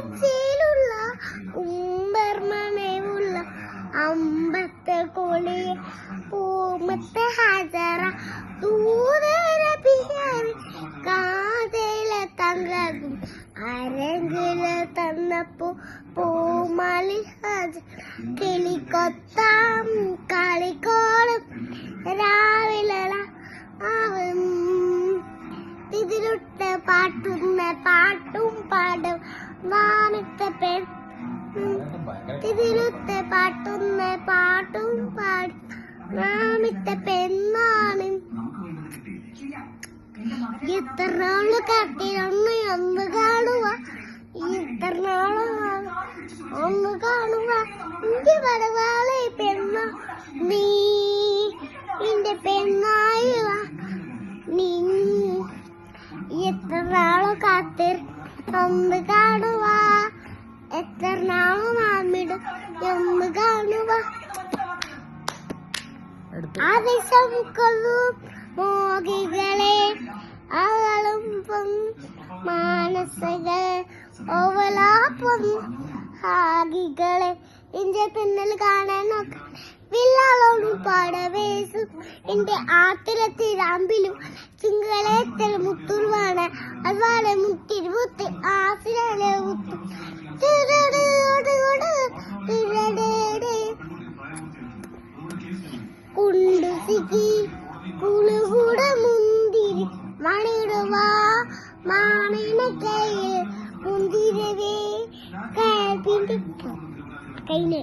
ആഴ്ചയിലുള്ള ഉമ്പർമനവുള്ള അമ്പത്തെ കോളി പൂമത്തെ ഹാജറ ദൂരപ്പിഹാരി കാതയിലെ തങ്കതും അരങ്കില് തന്നപ്പോ പൂമാലി ഹാജ കിളിക്കൊത്താം കളിക്കോളും രാവിലെ ഇതിലുട്ട് പാട്ടും പാടും നാമത്തെ പെൺ ഇതിലുട്ട് പാട്ടും പാടും നാമത്തെ പെണ്ണാണ് എത്ര നാള് കാട്ടിലൊന്ന് ഒന്ന് കാണുക ഇത്ര നാള് ഒന്ന് കാണുക എന്റെ വരവാളെ പെണ്ണ നീ എന്റെ പെണ്ണായി നീ എത്ര നാള് കാത്തിർ ഒന്ന് കാണുക എത്ര നാള് മാമിടും ഒന്ന് കാണുക ആദേശം കൊല്ലും മോഹികളെ അവളും മാനസകളെ ഓവലാപ്പം ഹാഗികളെ എന്റെ പിന്നൽ കാണാൻ നോക്കാം വില്ലാളോടും പാടവേസും എന്റെ ആത്തിരത്തിരാമ്പിലും ചിങ്കളേത്തൽ മുത്തുരുവാണ് അതുപോലെ മുത്തിരുമുത്ത് ആസിലെ മുത്തു കുണ്ടുസിക്കി കുളുകൂട മുന്തിരി മണിടുവ മാണിന കയ്യിൽ മുന്തിരവേ കൈനെ